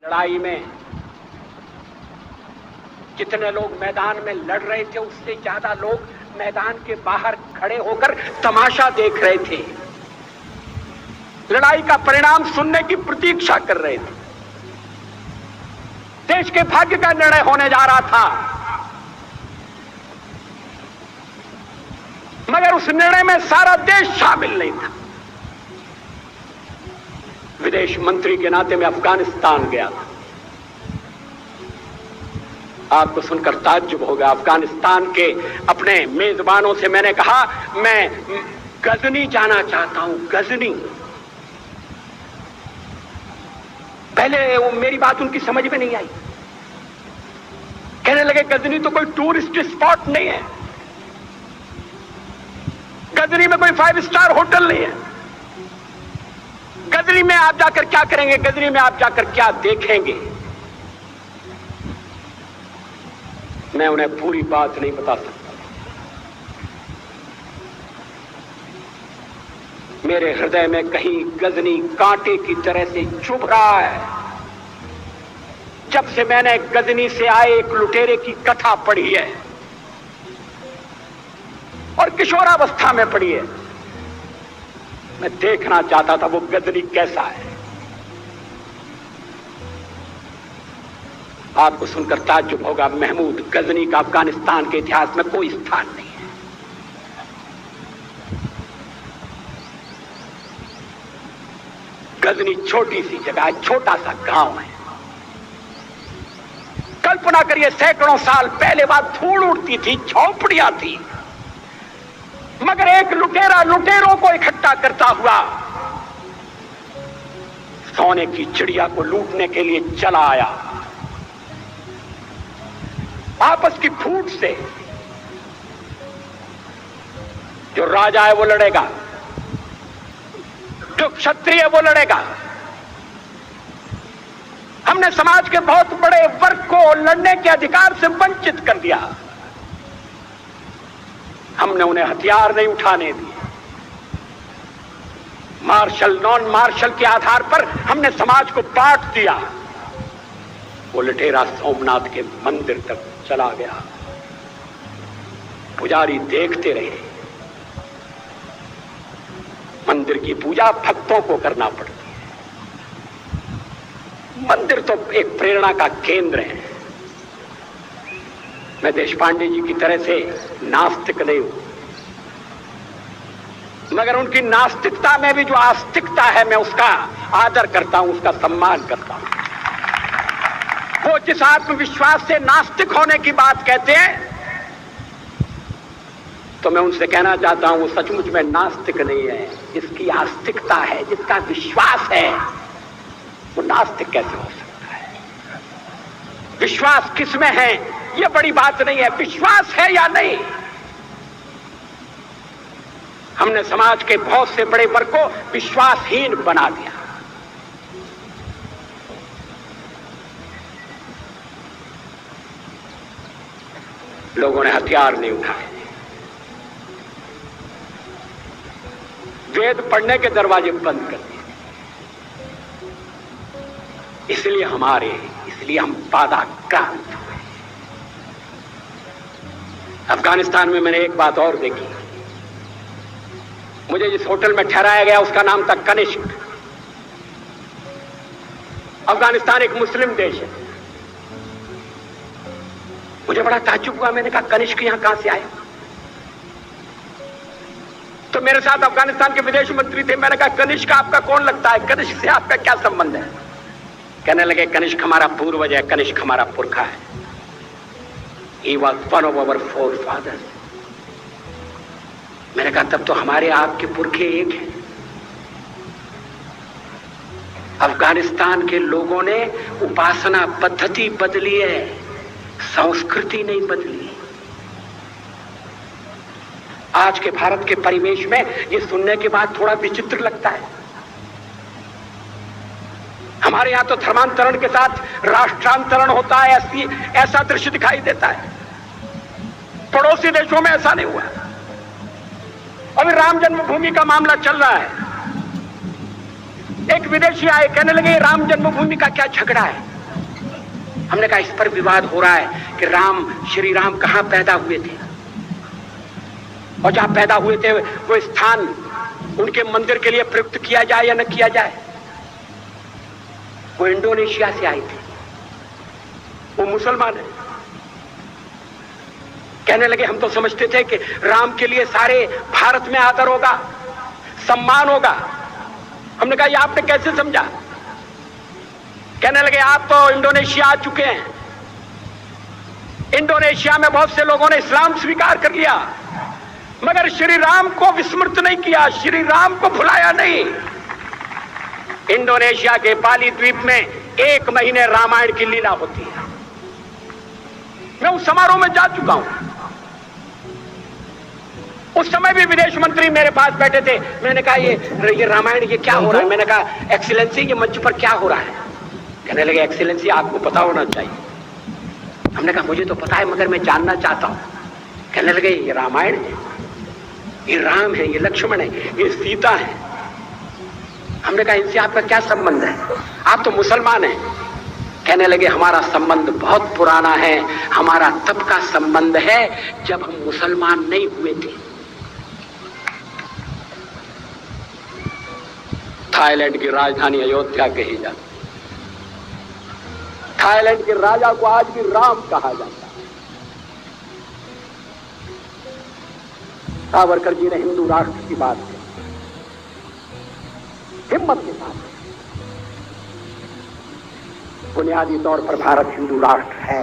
लड़ाई में जितने लोग मैदान में लड़ रहे थे उससे ज्यादा लोग मैदान के बाहर खड़े होकर तमाशा देख रहे थे, लड़ाई का परिणाम सुनने की प्रतीक्षा कर रहे थे। देश के भाग्य का निर्णय होने जा रहा था, मगर उस निर्णय में सारा देश शामिल नहीं था। विदेश मंत्री के नाते मैं अफगानिस्तान गया था। आपको सुनकर ताज्जुब होगा। अफगानिस्तान के अपने मेजबानों से मैंने कहा मैं गजनी जाना चाहता हूं, गजनी। पहले वो मेरी बात उनकी समझ में नहीं आई। कहने लगे गजनी तो कोई टूरिस्ट स्पॉट नहीं है, गजनी में कोई 5 स्टार होटल नहीं है, गजनी में आप जाकर क्या करेंगे, गजनी में आप जाकर क्या देखेंगे। मैं उन्हें पूरी बात नहीं बता सकता। मेरे हृदय में कहीं गजनी कांटे की तरह से चुभ रहा है। जब से मैंने गजनी से आए एक लुटेरे की कथा पढ़ी है और किशोरावस्था में पढ़ी है, मैं देखना चाहता था वो गजनी कैसा है। आपको सुनकर ताज्जुब होगा, महमूद गजनी का अफगानिस्तान के इतिहास में कोई स्थान नहीं है। गजनी छोटी सी जगह है, छोटा सा गांव है। कल्पना करिए सैकड़ों साल पहले बात धूल उड़ती थी, झोंपड़ियां थी, मगर एक लुटेरा लुटेरों को इकट्ठा करता हुआ सोने की चिड़िया को लूटने के लिए चला आया। आपस की फूट से जो राजा है वो लड़ेगा, जो क्षत्रिय है वो लड़ेगा। हमने समाज के बहुत बड़े वर्ग को लड़ने के अधिकार से वंचित कर दिया। हमने उन्हें हथियार नहीं उठाने दिए। मार्शल नॉन मार्शल के आधार पर हमने समाज को बांट दिया। वो लुटेरा सोमनाथ के मंदिर तक चला गया। पुजारी देखते रहे। मंदिर की पूजा भक्तों को करना पड़ती है। मंदिर तो एक प्रेरणा का केंद्र है। मैं देशपांडे जी की तरह से नास्तिक नहीं हूं, मगर उनकी नास्तिकता में भी जो आस्तिकता है मैं उसका आदर करता हूं, उसका सम्मान करता हूं। वो जिस आत्मविश्वास से नास्तिक होने की बात कहते हैं, तो मैं उनसे कहना चाहता हूं वो सचमुच में नास्तिक नहीं है। जिसकी आस्तिकता है, जिसका विश्वास है, वो नास्तिक कैसे हो सकता है। विश्वास किसमें है ये बड़ी बात नहीं है, विश्वास है या नहीं। हमने समाज के बहुत से बड़े वर्ग को विश्वासहीन बना दिया। लोगों ने हथियार नहीं उठाए, वेद पढ़ने के दरवाजे बंद कर दिए। इसलिए हम पादाक्रांत हुए। अफगानिस्तान में मैंने एक बात और देखी। मुझे जिस होटल में ठहराया गया उसका नाम था कनिष्क। अफगानिस्तान एक मुस्लिम देश है। मुझे बड़ा ताज्जुब हुआ। मैंने कहा कनिष्क यहां कहां से आया। तो मेरे साथ अफगानिस्तान के विदेश मंत्री थे। मैंने कहा कनिष्क आपका कौन लगता है, कनिष्क से आपका क्या संबंध है। कहने लगे कनिष्क हमारा पूर्वज है, कनिष्क हमारा पुरखा है। He was one of our forefathers। मैंने कहा तब तो हमारे आपके पुरखे एक हैं। अफगानिस्तान के लोगों ने उपासना पद्धति बदली है, संस्कृति नहीं बदली। आज के भारत के परिवेश में ये सुनने के बाद थोड़ा विचित्र लगता है। हमारे यहां तो धर्मांतरण के साथ राष्ट्रांतरण होता है, ऐसा दृश्य दिखाई देता है। पड़ोसी देशों में ऐसा नहीं हुआ। अभी राम जन्मभूमि का मामला चल रहा है। एक विदेशी आए, कहने लगे राम जन्मभूमि का क्या झगड़ा है। हमने कहा इस पर विवाद हो रहा है कि श्री राम कहां पैदा हुए थे, और जहां पैदा हुए थे वो स्थान उनके मंदिर के लिए प्रयुक्त किया जाए या न किया जाए। वो इंडोनेशिया से आए थे, वो मुसलमान है। कहने लगे हम तो समझते थे कि राम के लिए सारे भारत में आदर होगा, सम्मान होगा। हमने कहा ये आपने कैसे समझा? कहने लगे आप तो इंडोनेशिया आ चुके हैं, इंडोनेशिया में बहुत से लोगों ने इस्लाम स्वीकार कर लिया, मगर श्री राम को विस्मृत नहीं किया, श्री राम को भुलाया नहीं। इंडोनेशिया के बाली द्वीप में 1 महीने रामायण की लीला होती है। मैं उस समारोह में जा चुका हूं। उस समय भी विदेश मंत्री मेरे पास बैठे थे। मैंने कहा ये रामायण ये क्या हो रहा है? मैंने कहा एक्सीलेंसी ये मंच पर क्या हो रहा है? कहने लगे एक्सीलेंसी आपको पता होना चाहिए। हमने कहा मुझे तो पता है मगर मैं जानना चाहता हूं। कहने लगे ये रामायण है, ये राम है, ये लक्ष्मण है, ये सीता है। हमने कहा इनसे आपका क्या संबंध है? आप तो मुसलमान हैं। कहने लगे हमारा संबंध बहुत पुराना है, हमारा तब का संबंध है जब हम मुसलमान नहीं हुए थे। थाईलैंड की राजधानी अयोध्या कही जाती, थाईलैंड के राजा को आज भी राम कहा जाता है। सावरकर जी ने हिंदू राष्ट्र की बात की, हिम्मत के साथ। बुनियादी तौर पर भारत हिंदू राष्ट्र है,